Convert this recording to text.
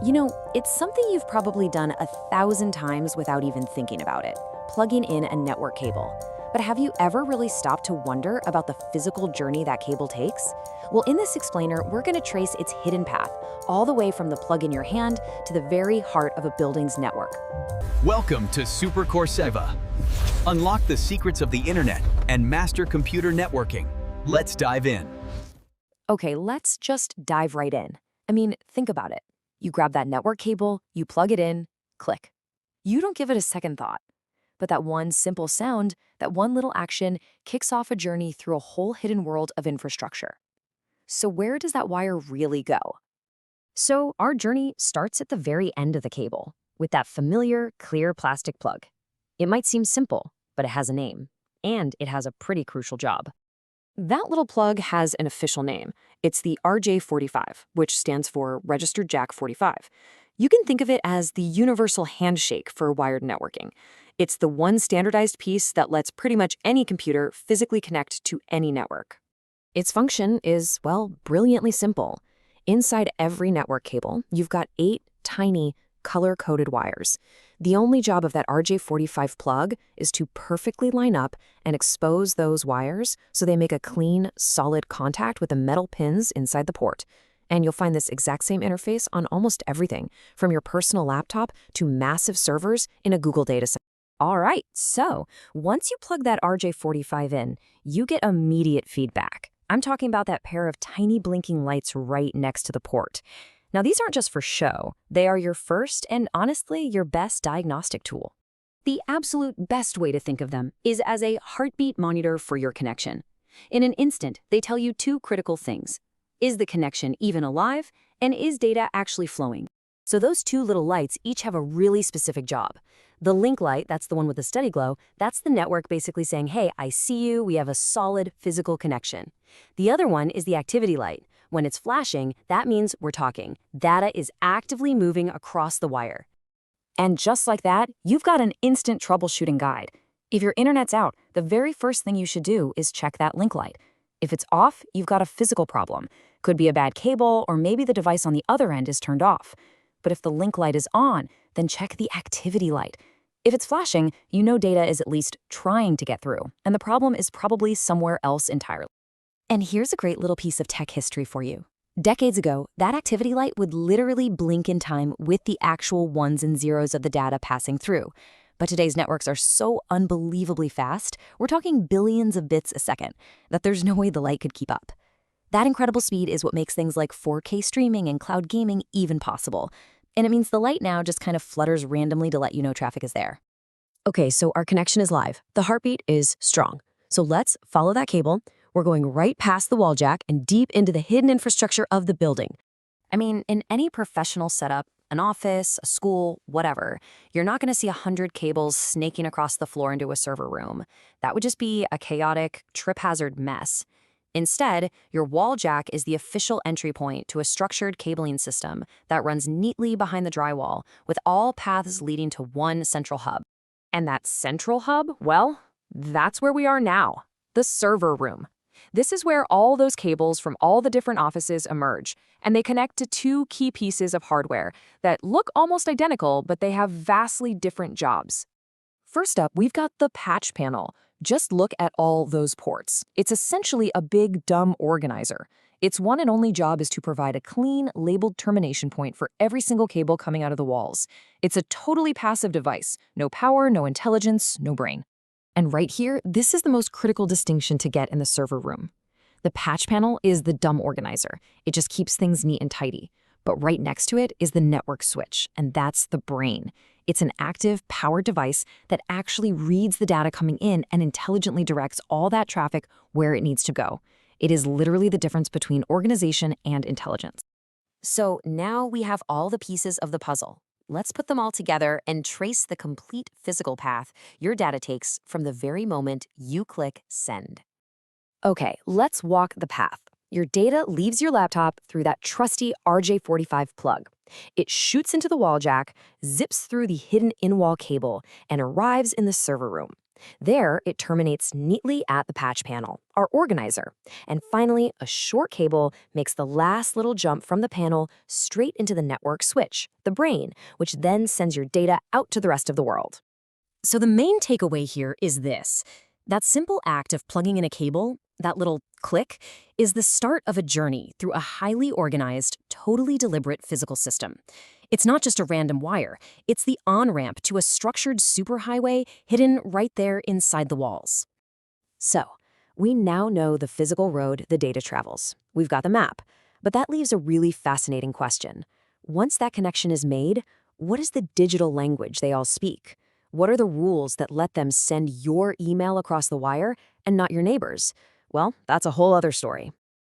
You know, it's something you've probably done 1,000 times without even thinking about it, plugging in a network cable. But have you ever really stopped to wonder about the physical journey that cable takes? Well, in this explainer, we're going to trace its hidden path, all the way from the plug in your hand to the very heart of a building's network. Welcome to Super Courseva. Unlock the secrets of the internet and master computer networking. Let's dive in. Okay, let's just dive right in. I mean, think about it. You grab that network cable, you plug it in, click. You don't give it a second thought. But that one simple sound, that one little action, kicks off a journey through a whole hidden world of infrastructure. So where does that wire really go? So our journey starts at the very end of the cable, with that familiar, clear plastic plug. It might seem simple, but it has a name, and it has a pretty crucial job. That little plug has an official name. It's the RJ45, which stands for Registered Jack 45. You can think of it as the universal handshake for wired networking. It's the one standardized piece that lets pretty much any computer physically connect to any network. Its function is, well, brilliantly simple. Inside every network cable, you've got 8 tiny, color-coded wires. The only job of that RJ45 plug is to perfectly line up and expose those wires so they make a clean, solid contact with the metal pins inside the port. And you'll find this exact same interface on almost everything, from your personal laptop to massive servers in a Google data center. All right, so once you plug that RJ45 in, you get immediate feedback. I'm talking about that pair of tiny blinking lights right next to the port. Now, these aren't just for show. They are your first and, honestly, your best diagnostic tool. The absolute best way to think of them is as a heartbeat monitor for your connection. In an instant, they tell you 2 critical things. Is the connection even alive? And is data actually flowing? So those 2 little lights each have a really specific job. The link light, that's the one with the steady glow, that's the network basically saying, hey, I see you, we have a solid physical connection. The other one is the activity light. When it's flashing, that means we're talking. Data is actively moving across the wire. And just like that, you've got an instant troubleshooting guide. If your internet's out, the very first thing you should do is check that link light. If it's off, you've got a physical problem. Could be a bad cable, or maybe the device on the other end is turned off. But if the link light is on, then check the activity light. If it's flashing, you know data is at least trying to get through, and the problem is probably somewhere else entirely. And here's a great little piece of tech history for you. Decades ago, that activity light would literally blink in time with the actual ones and zeros of the data passing through. But today's networks are so unbelievably fast, we're talking billions of bits a second, that there's no way the light could keep up. That incredible speed is what makes things like 4K streaming and cloud gaming even possible. And it means the light now just kind of flutters randomly to let you know traffic is there. Okay, so our connection is live. The heartbeat is strong. So let's follow that cable. We're going right past the wall jack and deep into the hidden infrastructure of the building. I mean, in any professional setup, an office, a school, whatever, you're not going to see 100 cables snaking across the floor into a server room. That would just be a chaotic, trip hazard mess. Instead, your wall jack is the official entry point to a structured cabling system that runs neatly behind the drywall, with all paths leading to one central hub. And that central hub, well, that's where we are now, the server room. This is where all those cables from all the different offices emerge, and they connect to 2 key pieces of hardware that look almost identical, but they have vastly different jobs. First up, we've got the patch panel. Just look at all those ports. It's essentially a big, dumb organizer. Its one and only job is to provide a clean, labeled termination point for every single cable coming out of the walls. It's a totally passive device. No power, no intelligence, no brain. And right here, this is the most critical distinction to get in the server room. The patch panel is the dumb organizer. It just keeps things neat and tidy. But right next to it is the network switch, and that's the brain. It's an active, powered device that actually reads the data coming in and intelligently directs all that traffic where it needs to go. It is literally the difference between organization and intelligence. So now we have all the pieces of the puzzle. Let's put them all together and trace the complete physical path your data takes from the very moment you click send. Okay, let's walk the path. Your data leaves your laptop through that trusty RJ45 plug. It shoots into the wall jack, zips through the hidden in-wall cable, and arrives in the server room. There, it terminates neatly at the patch panel, our organizer. And finally, a short cable makes the last little jump from the panel straight into the network switch, the brain, which then sends your data out to the rest of the world. So the main takeaway here is this. That simple act of plugging in a cable, that little click, is the start of a journey through a highly organized, totally deliberate physical system. It's not just a random wire, it's the on-ramp to a structured superhighway hidden right there inside the walls. So, we now know the physical road the data travels. We've got the map. But that leaves a really fascinating question. Once that connection is made, what is the digital language they all speak? What are the rules that let them send your email across the wire and not your neighbor's? Well, that's a whole other story.